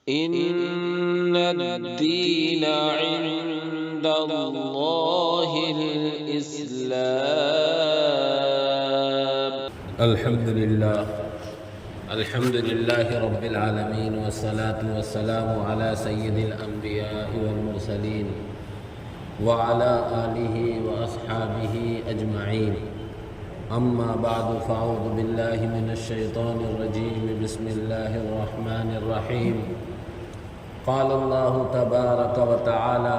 إن الدين عند الله الإسلام. الحمد لله رب العالمين، والصلاة والسلام على سيد الأنبياء والمرسلين وعلى آله وأصحابه أجمعين. أما بعد، فأعوذ بالله من الشيطان الرجيم. بسم الله الرحمن الرحيم. قال الله تبارك وتعالى: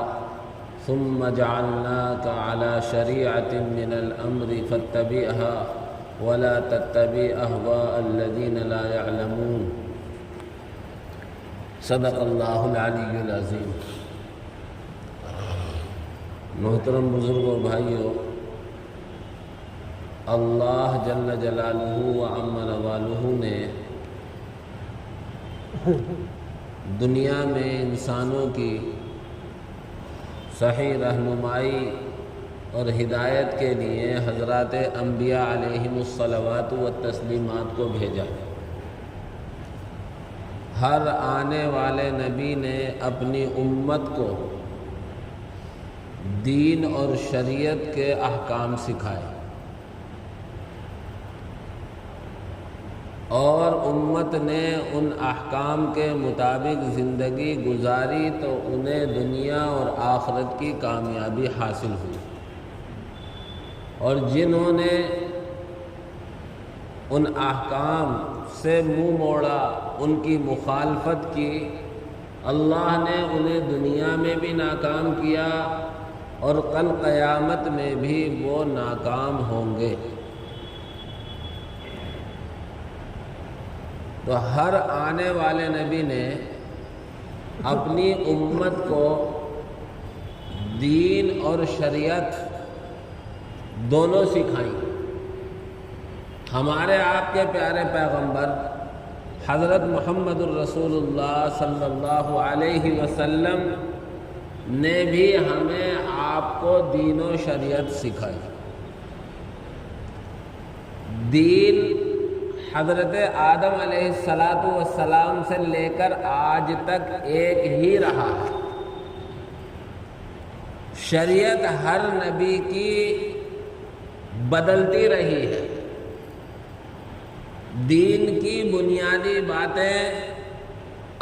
ثم جعلناك على شريعة من الأمر فاتبعها ولا تتبع أهواء الذين لا يعلمون. صدق اللہ العلی العظیم. محترم بزرگوں، بھائیوں، اللہ جل جلالہ و عم نوالہ نے دنیا میں انسانوں کی صحیح رہنمائی اور ہدایت کے لیے حضرات انبیاء علیہم الصلوات والتسلیمات کو بھیجا. ہر آنے والے نبی نے اپنی امت کو دین اور شریعت کے احکام سکھائے، اور امت نے ان احکام کے مطابق زندگی گزاری تو انہیں دنیا اور آخرت کی کامیابی حاصل ہوئی. اور جنہوں نے ان احکام سے منہ موڑا، ان کی مخالفت کی، اللہ نے انہیں دنیا میں بھی ناکام کیا اور کل قیامت میں بھی وہ ناکام ہوں گے. تو ہر آنے والے نبی نے اپنی امت کو دین اور شریعت دونوں سکھائیں. ہمارے آپ کے پیارے پیغمبر حضرت محمد الرسول اللہ صلی اللہ علیہ وسلم نے بھی ہمیں آپ کو دین و شریعت سکھائی. دین حضرت آدم علیہ السلام سے لے کر آج تک ایک ہی رہا ہے. شریعت ہر نبی کی بدلتی رہی ہے. دین کی بنیادی باتیں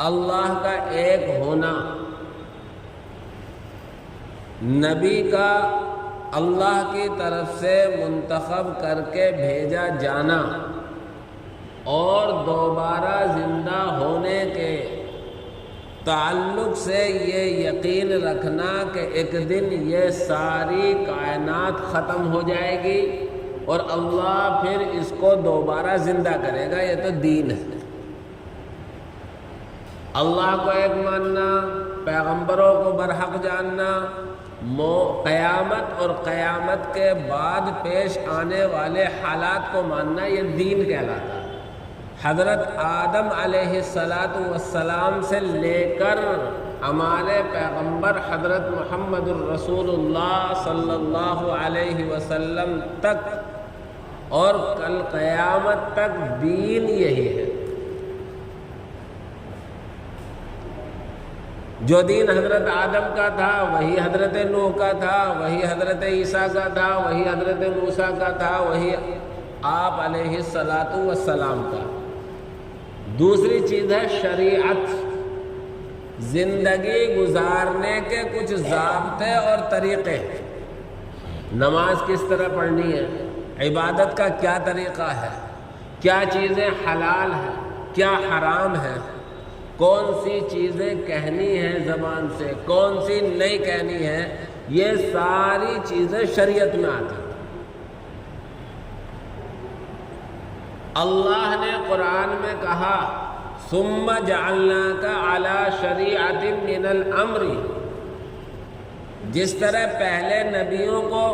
اللہ کا ایک ہونا، نبی کا اللہ کی طرف سے منتخب کر کے بھیجا جانا، اور دوبارہ زندہ ہونے کے تعلق سے یہ یقین رکھنا کہ ایک دن یہ ساری کائنات ختم ہو جائے گی اور اللہ پھر اس کو دوبارہ زندہ کرے گا. یہ تو دین ہے. اللہ کو ایک ماننا، پیغمبروں کو برحق جاننا، قیامت اور قیامت کے بعد پیش آنے والے حالات کو ماننا، یہ دین کہلاتا ہے. حضرت آدم علیہ السلام سے لے کر ہمارے پیغمبر حضرت محمد الرسول اللہ صلی اللہ علیہ وسلم تک اور کل قیامت تک دین یہی ہے. جو دین حضرت آدم کا تھا وہی حضرت نوح کا تھا، وہی حضرت عیسیٰ کا تھا، وہی حضرت موسیٰ کا تھا، وہی آپ علیہ السلام کا. دوسری چیز ہے شریعت. زندگی گزارنے کے کچھ ضابطے اور طریقے. نماز کس طرح پڑھنی ہے، عبادت کا کیا طریقہ ہے، کیا چیزیں حلال ہیں، کیا حرام ہیں، کون سی چیزیں کہنی ہیں زبان سے، کون سی نہیں کہنی ہیں، یہ ساری چیزیں شریعت میں آتی ہیں. اللہ نے قرآن میں کہا ثم جعلناک علی شریعۃ من الامر. جس طرح پہلے نبیوں کو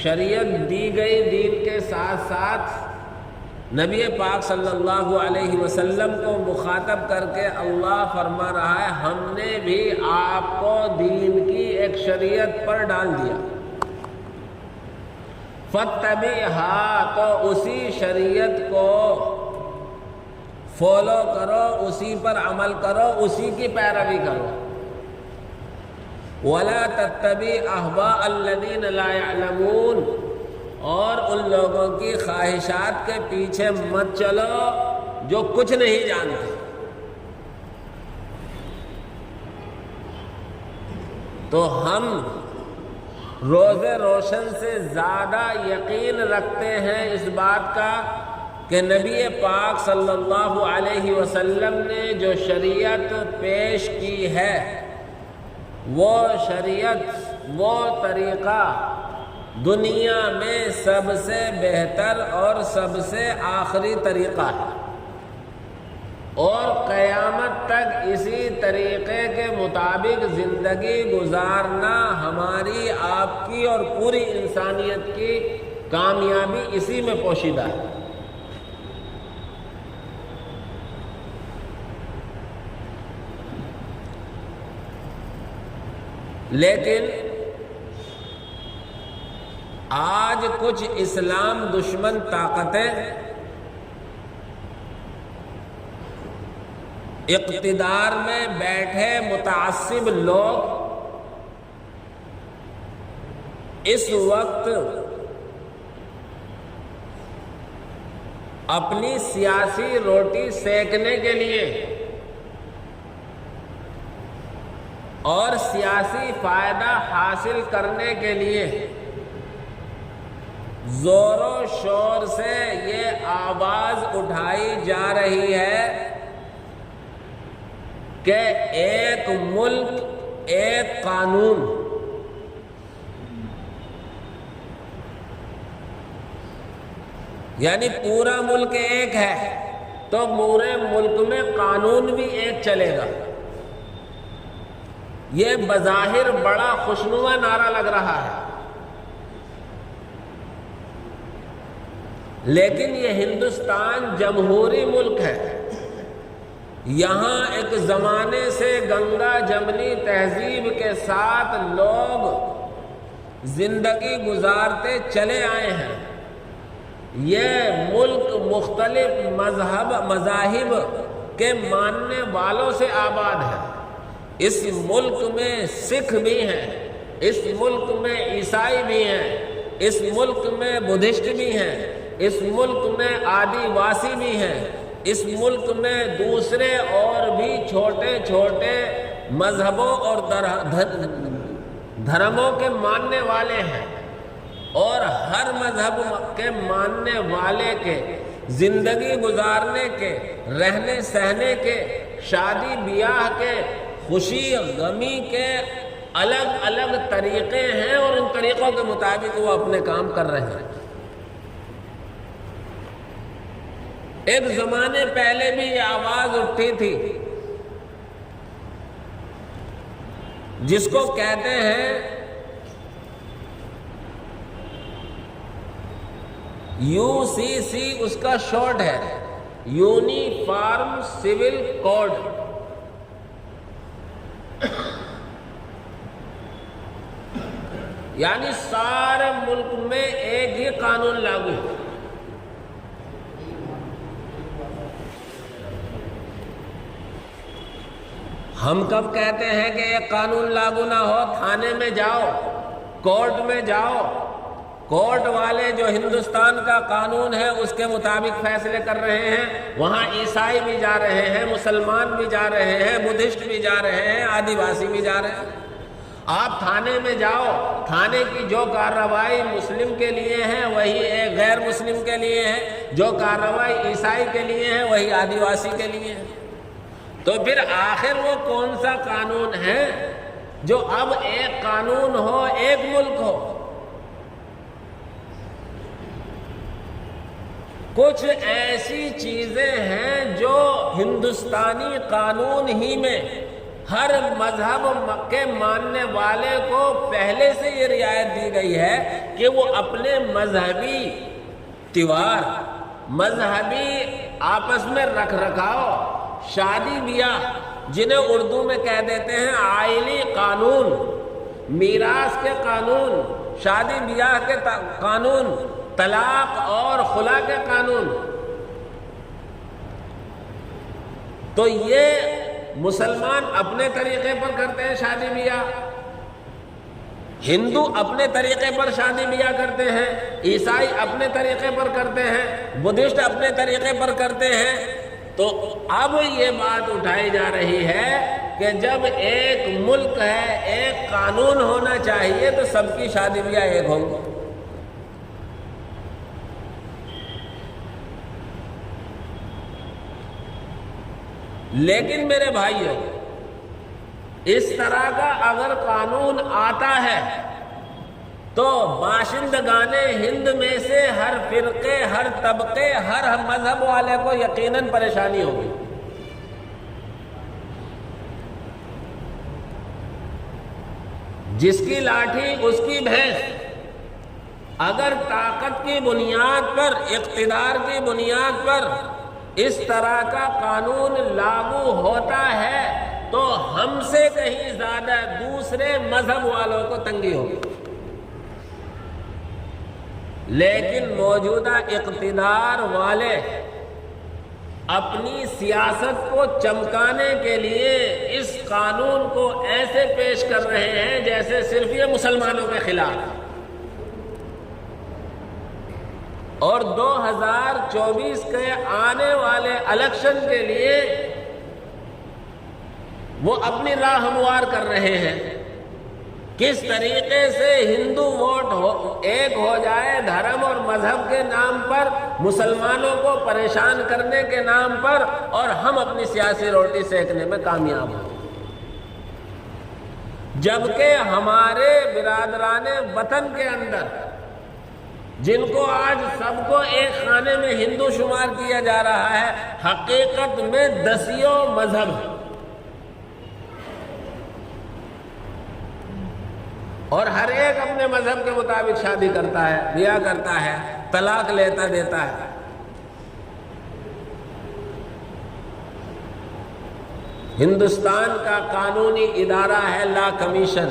شریعت دی گئی، دین کے ساتھ ساتھ نبی پاک صلی اللہ علیہ وسلم کو مخاطب کر کے اللہ فرما رہا ہے ہم نے بھی آپ کو دین کی ایک شریعت پر ڈال دیا. فاتبعها، تو اسی شریعت کو فالو کرو، اسی پر عمل کرو، اسی کی پیروی کرو۔ وَلَا تَتَّبِعْ أَهْوَاءَ الَّذِينَ لَا يَعْلَمُونَ، اور ان لوگوں کی خواہشات کے پیچھے مت چلو جو کچھ نہیں جانتے۔ تو ہم روز روشن سے زیادہ یقین رکھتے ہیں اس بات کا کہ نبی پاک صلی اللہ علیہ وسلم نے جو شریعت پیش کی ہے، وہ شریعت، وہ طریقہ دنیا میں سب سے بہتر اور سب سے آخری طریقہ ہے، اور قیامت تک اسی طریقے کے مطابق زندگی گزارنا ہماری، آپ کی اور پوری انسانیت کی کامیابی اسی میں پوشیدہ ہے۔ لیکن آج کچھ اسلام دشمن طاقتیں اقتدار میں بیٹھے متعصب لوگ اس وقت اپنی سیاسی روٹی سینکنے کے لیے اور سیاسی فائدہ حاصل کرنے کے لیے زور و شور سے یہ آواز اٹھائی جا رہی ہے کہ ایک ملک ایک قانون۔ یعنی پورا ملک ایک ہے تو پورے ملک میں قانون بھی ایک چلے گا۔ یہ بظاہر بڑا خوشنما نعرہ لگ رہا ہے، لیکن یہ ہندوستان جمہوری ملک ہے۔ یہاں ایک زمانے سے گنگا جمنی تہذیب کے ساتھ لوگ زندگی گزارتے چلے آئے ہیں۔ یہ ملک مختلف مذاہب کے ماننے والوں سے آباد ہے۔ اس ملک میں سکھ بھی ہیں، اس ملک میں عیسائی بھی ہیں، اس ملک میں بدھسٹ بھی ہیں، اس ملک میں آدی واسی بھی ہیں، اس ملک میں دوسرے اور بھی چھوٹے چھوٹے مذہبوں اور دھرموں کے ماننے والے ہیں، اور ہر مذہب کے ماننے والے کے زندگی گزارنے کے، رہنے سہنے کے، شادی بیاہ کے، خوشی غمی کے الگ الگ طریقے ہیں، اور ان طریقوں کے مطابق وہ اپنے کام کر رہے ہیں۔ ایک زمانے پہلے بھی یہ آواز اٹھی تھی جس کو کہتے ہیں UCC، اس کا شارٹ ہے یونیفارم سول کوڈ۔ یعنی سارے ملک میں ایک ہی قانون لاگو۔ ہم کب کہتے ہیں کہ یہ قانون لاگو نہ ہو؟ تھانے میں جاؤ، کورٹ میں جاؤ، کورٹ والے جو ہندوستان کا قانون ہے اس کے مطابق فیصلے کر رہے ہیں، وہاں عیسائی بھی جا رہے ہیں، مسلمان بھی جا رہے ہیں، بدھسٹ بھی جا رہے ہیں، آدی واسی بھی جا رہے ہیں۔ آپ تھانے میں جاؤ، تھانے کی جو کارروائی مسلم کے لیے ہے وہی ایک غیر مسلم کے لیے ہے، جو کارروائی عیسائی کے لیے ہے وہی آدی واسی کے لیے ہے۔ تو پھر آخر وہ کون سا قانون ہے جو اب ایک قانون ہو، ایک ملک ہو؟ کچھ ایسی چیزیں ہیں جو ہندوستانی قانون ہی میں ہر مذہب کے ماننے والے کو پہلے سے یہ رعایت دی گئی ہے کہ وہ اپنے مذہبی تیوہار، مذہبی آپس میں رکھ رکھاؤ، شادی بیاہ، جنہیں اردو میں کہہ دیتے ہیں آئلی قانون، میراث کے قانون، شادی بیاہ کے قانون، طلاق اور خلا کے قانون، تو یہ مسلمان اپنے طریقے پر کرتے ہیں شادی بیاہ، ہندو اپنے طریقے پر شادی بیاہ کرتے ہیں، عیسائی اپنے طریقے پر کرتے ہیں، بدھسٹ اپنے طریقے پر کرتے ہیں۔ تو اب یہ بات اٹھائی جا رہی ہے کہ جب ایک ملک ہے، ایک قانون ہونا چاہیے تو سب کی شادی بیاہ ایک ہوں گے۔ لیکن میرے بھائیوں، اس طرح کا اگر قانون آتا ہے تو باشندگان ہند میں سے ہر فرقے، ہر طبقے، ہر مذہب والے کو یقیناً پریشانی ہوگی۔ جس کی لاٹھی اس کی بھینس، اگر طاقت کی بنیاد پر، اقتدار کی بنیاد پر اس طرح کا قانون لاگو ہوتا ہے تو ہم سے کہیں زیادہ دوسرے مذہب والوں کو تنگی ہوگی۔ لیکن موجودہ اقتدار والے اپنی سیاست کو چمکانے کے لیے اس قانون کو ایسے پیش کر رہے ہیں جیسے صرف یہ مسلمانوں کے خلاف، اور 2024 کے آنے والے الیکشن کے لیے وہ اپنی راہ ہموار کر رہے ہیں۔ کس طریقے سے ہندو ووٹ ایک ہو جائے دھرم اور مذہب کے نام پر، مسلمانوں کو پریشان کرنے کے نام پر، اور ہم اپنی سیاسی روٹی سینکنے میں کامیاب ہوں، جبکہ ہمارے برادران وطن کے اندر جن کو آج سب کو ایک خانے میں ہندو شمار کیا جا رہا ہے، حقیقت میں دسیوں مذہب ہیں، اور ہر ایک اپنے مذہب کے مطابق شادی کرتا ہے، بیاہ کرتا ہے، طلاق لیتا دیتا ہے۔ ہندوستان کا قانونی ادارہ ہے لا کمیشن،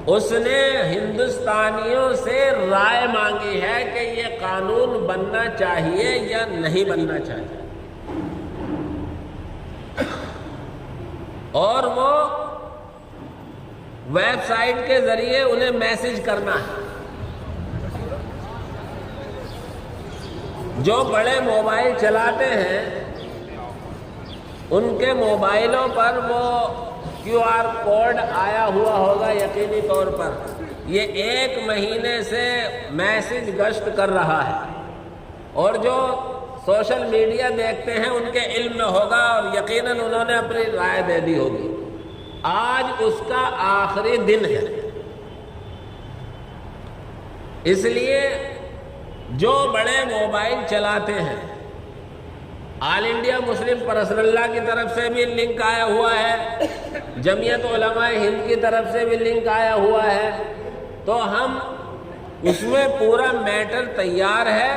اس نے ہندوستانیوں سے رائے مانگی ہے کہ یہ قانون بننا چاہیے یا نہیں بننا چاہیے، اور وہ ویب سائٹ کے ذریعے انہیں میسج کرنا ہے۔ جو بڑے موبائل چلاتے ہیں ان کے موبائلوں پر وہ QR کوڈ آیا ہوا ہوگا یقینی طور پر، یہ 1 مہینے سے میسج گشت کر رہا ہے، اور جو سوشل میڈیا دیکھتے ہیں ان کے علم میں ہوگا، اور یقیناً انہوں نے اپنی رائے دے دی ہوگی۔ آج اس کا آخری دن ہے، اس لیے جو بڑے موبائل چلاتے ہیں، آل انڈیا مسلم پرسنل اللہ کی طرف سے بھی لنک آیا ہوا ہے، جمعیت علماء ہند کی طرف سے بھی لنک آیا ہوا ہے، تو ہم اس میں پورا میٹر تیار ہے،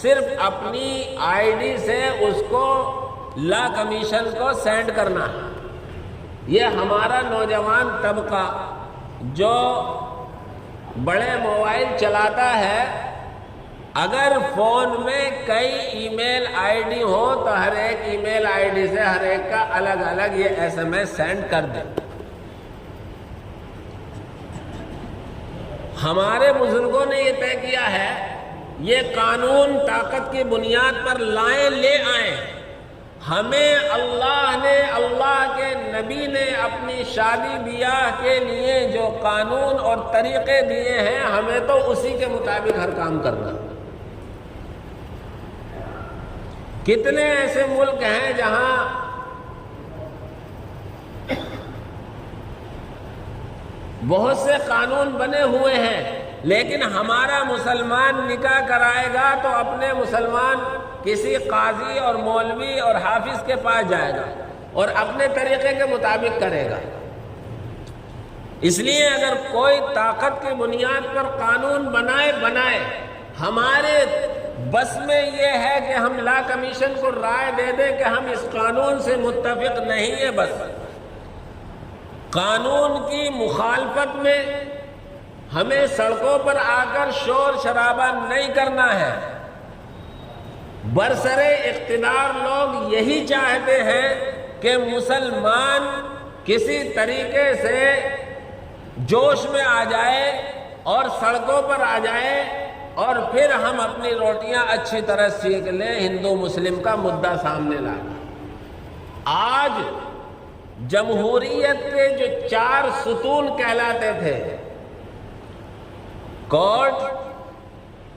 صرف اپنی ID سے اس کو لا کمیشن کو سینڈ کرنا ہے۔ یہ ہمارا نوجوان طبقہ جو بڑے موبائل چلاتا ہے، اگر فون میں کئی ای میل ID ہو تو ہر ایک ای میل ID سے ہر ایک کا الگ الگ یہ SMS سینڈ کر دیں۔ ہمارے بزرگوں نے یہ طے کیا ہے، یہ قانون طاقت کی بنیاد پر لائیں، لے آئیں، ہمیں اللہ نے، اللہ کے نبی نے اپنی شادی بیاہ کے لیے جو قانون اور طریقے دیے ہیں، ہمیں تو اسی کے مطابق ہر کام کرنا۔ کتنے ایسے ملک ہیں جہاں بہت سے قانون بنے ہوئے ہیں، لیکن ہمارا مسلمان نکاح کرائے گا تو اپنے مسلمان کسی قاضی اور مولوی اور حافظ کے پاس جائے گا اور اپنے طریقے کے مطابق کرے گا۔ اس لیے اگر کوئی طاقت کی بنیاد پر قانون بنائے، ہمارے بس میں یہ ہے کہ ہم لا کمیشن کو رائے دے دیں کہ ہم اس قانون سے متفق نہیں ہے، بس قانون کی مخالفت میں ہمیں سڑکوں پر آ کر شور شرابہ نہیں کرنا ہے، برسر اقتدار لوگ یہی چاہتے ہیں کہ مسلمان کسی طریقے سے جوش میں آ جائے اور سڑکوں پر آ جائے اور پھر ہم اپنی روٹیاں اچھی طرح سیکھ لیں، ہندو مسلم کا مدعا سامنے لائیں۔ آج جمہوریت کے جو 4 ستون کہلاتے تھے، کورٹ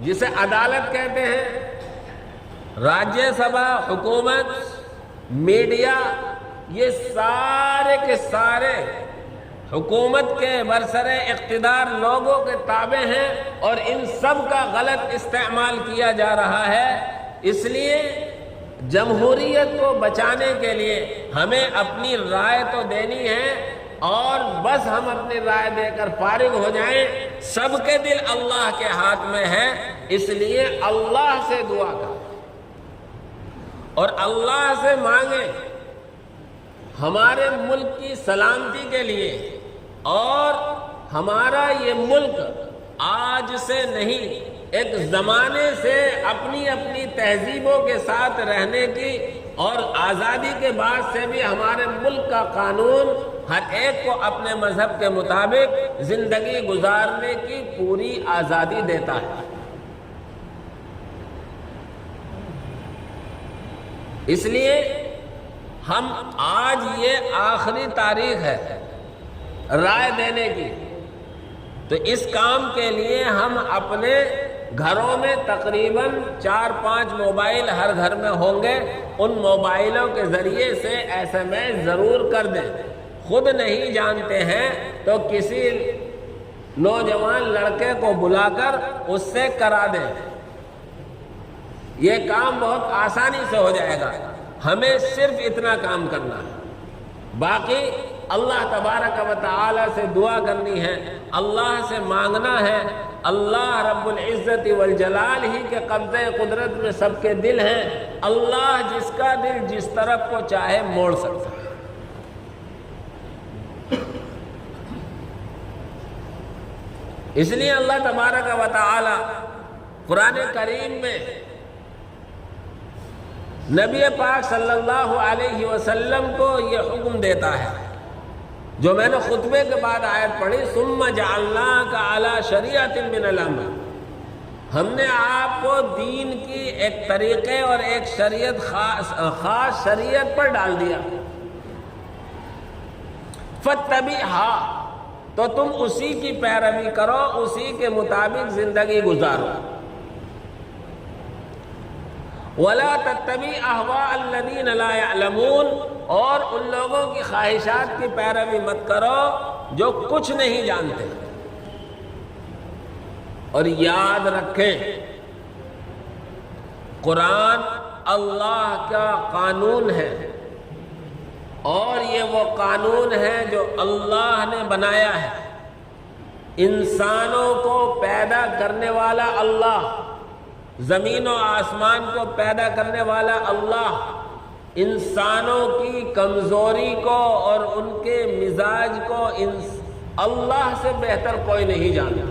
جسے عدالت کہتے ہیں، راجیہ سبھا، حکومت، میڈیا، یہ سارے کے سارے حکومت کے برسر اقتدار لوگوں کے تابع ہیں اور ان سب کا غلط استعمال کیا جا رہا ہے۔ اس لیے جمہوریت کو بچانے کے لیے ہمیں اپنی رائے تو دینی ہے، اور بس ہم اپنی رائے دے کر فارغ ہو جائیں۔ سب کے دل اللہ کے ہاتھ میں ہے، اس لیے اللہ سے دعا کریں اور اللہ سے مانگیں ہمارے ملک کی سلامتی کے لیے، اور ہمارا یہ ملک آج سے نہیں، ایک زمانے سے اپنی اپنی تہذیبوں کے ساتھ رہنے کی، اور آزادی کے بعد سے بھی ہمارے ملک کا قانون ہر ایک کو اپنے مذہب کے مطابق زندگی گزارنے کی پوری آزادی دیتا ہے۔ اس لیے ہم آج یہ آخری تاریخ ہے رائے دینے کی، تو اس کام کے لیے ہم اپنے گھروں میں تقریباً 4-5 موبائل ہر گھر میں ہوں گے، ان موبائلوں کے ذریعے سے SMS ضرور کر دیں۔ خود نہیں جانتے ہیں تو کسی نوجوان لڑکے کو بلا کر اس سے کرا دیں، یہ کام بہت آسانی سے ہو جائے گا۔ ہمیں صرف اتنا کام کرنا ہے، باقی اللہ تبارک و تعالی سے دعا کرنی ہے، اللہ سے مانگنا ہے۔ اللہ رب العزت والجلال ہی کے قبضے قدرت میں سب کے دل ہیں، اللہ جس کا دل جس طرف کو چاہے موڑ سکتا ہے۔ اس لیے اللہ تبارک و تعالی قرآن کریم میں نبی پاک صلی اللہ علیہ وسلم کو یہ حکم دیتا ہے، جو میں نے خطبے کے بعد آیت پڑھی، ثم جعلناک علی شریعۃ من الامر، ہم نے آپ کو دین کی ایک طریقے اور ایک شریعت خاص شریعت پر ڈال دیا، فاتبعھا، تو تم اسی کی پیروی کرو، اسی کے مطابق زندگی گزارو، وَلَا تَتَّبِعْ أَهْوَاءَ الَّذِينَ لَا يَعْلَمُونَ، اور ان لوگوں کی خواہشات کی پیروی مت کرو جو کچھ نہیں جانتے۔ اور یاد رکھیں، قرآن اللہ کا قانون ہے، اور یہ وہ قانون ہے جو اللہ نے بنایا ہے۔ انسانوں کو پیدا کرنے والا اللہ، زمین و آسمان کو پیدا کرنے والا اللہ، انسانوں کی کمزوری کو اور ان کے مزاج کو اللہ سے بہتر کوئی نہیں جانتا۔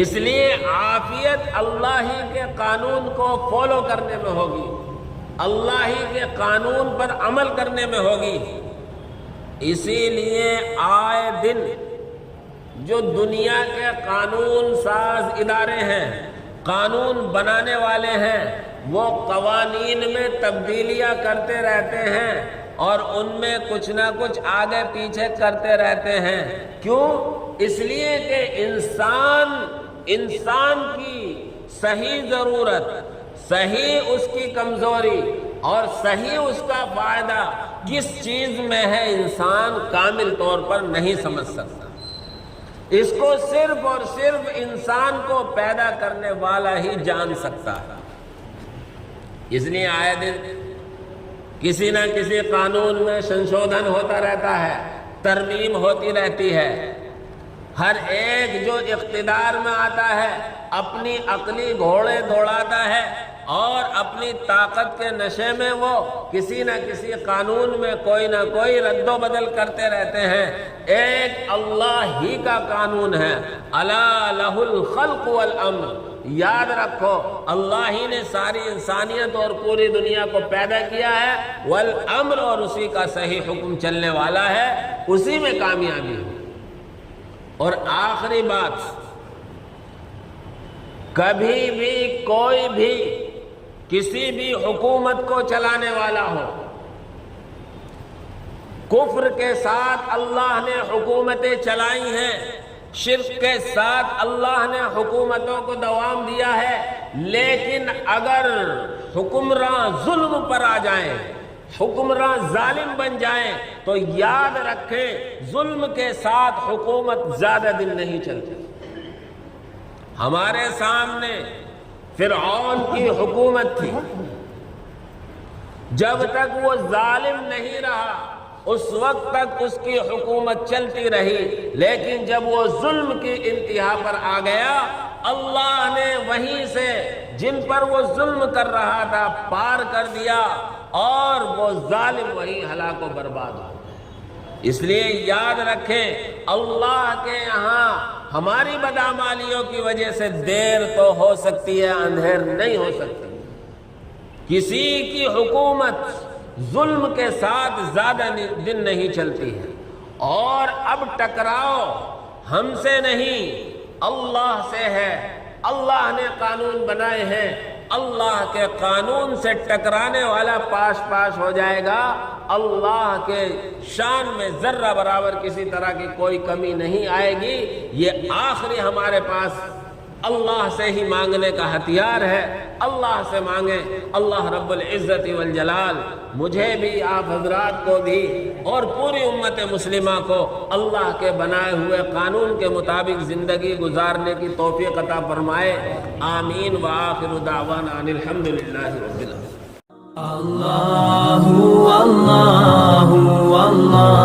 اس لیے عافیت اللہ ہی کے قانون کو فالو کرنے میں ہوگی، اللہ ہی کے قانون پر عمل کرنے میں ہوگی۔ اسی لیے آئے دن جو دنیا کے قانون ساز ادارے ہیں، قانون بنانے والے ہیں، وہ قوانین میں تبدیلیاں کرتے رہتے ہیں اور ان میں کچھ نہ کچھ آگے پیچھے کرتے رہتے ہیں۔ کیوں؟ اس لیے کہ انسان کی صحیح ضرورت، صحیح اس کی کمزوری اور صحیح اس کا فائدہ کس چیز میں ہے، انسان کامل طور پر نہیں سمجھ سکتا۔ اس کو صرف اور صرف انسان کو پیدا کرنے والا ہی جان سکتا ہے۔ اس لیے آئے دن کسی نہ کسی قانون میں سنشودھن ہوتا رہتا ہے، ترمیم ہوتی رہتی ہے۔ ہر ایک جو اقتدار میں آتا ہے اپنی عقلی گھوڑے دوڑاتا ہے اور اپنی طاقت کے نشے میں وہ کسی نہ کسی قانون میں کوئی نہ کوئی رد و بدل کرتے رہتے ہیں۔ ایک اللہ ہی کا قانون ہے، الا لہ الخلق والامر، یاد رکھو اللہ ہی نے ساری انسانیت اور پوری دنیا کو پیدا کیا ہے، والامر، اور اسی کا صحیح حکم چلنے والا ہے، اسی میں کامیابی ہے۔ اور آخری بات، کبھی بھی کوئی بھی کسی بھی حکومت کو چلانے والا ہو، کفر کے ساتھ اللہ نے حکومتیں چلائی ہیں، شرک کے ساتھ اللہ نے حکومتوں کو دوام دیا ہے، لیکن اگر حکمراں ظلم پر آ جائیں، حکمراں ظالم بن جائیں، تو یاد رکھیں ظلم کے ساتھ حکومت زیادہ دن نہیں چلتی۔ ہمارے سامنے فرعون کی حکومت تھی، جب تک وہ ظالم نہیں رہا اس وقت تک اس کی حکومت چلتی رہی، لیکن جب وہ ظلم کی انتہا پر آ گیا، اللہ نے وہیں سے جن پر وہ ظلم کر رہا تھا پار کر دیا، اور وہ ظالم وہیں ہلاک و برباد ہو۔ اس لیے یاد رکھیں اللہ کے یہاں ہماری بدعمالیوں کی وجہ سے دیر تو ہو سکتی ہے، اندھیر نہیں ہو سکتی۔ کسی کی حکومت ظلم کے ساتھ زیادہ دن نہیں چلتی ہے، اور اب ٹکراؤ ہم سے نہیں اللہ سے ہے۔ اللہ نے قانون بنائے ہیں، اللہ کے قانون سے ٹکرانے والا پاش پاش ہو جائے گا۔ اللہ کے شان میں ذرہ برابر کسی طرح کی کوئی کمی نہیں آئے گی۔ یہ آخری ہمارے پاس اللہ سے ہی مانگنے کا ہتھیار ہے، اللہ سے مانگیں۔ اللہ رب العزت والجلال مجھے بھی، آپ حضرات کو بھی، اور پوری امت مسلمہ کو اللہ کے بنائے ہوئے قانون کے مطابق زندگی گزارنے کی توفیق عطا فرمائے۔ آمین وآخر دعوانا ان الحمدللہ رب العالمین۔ اللہ اللہ اللہ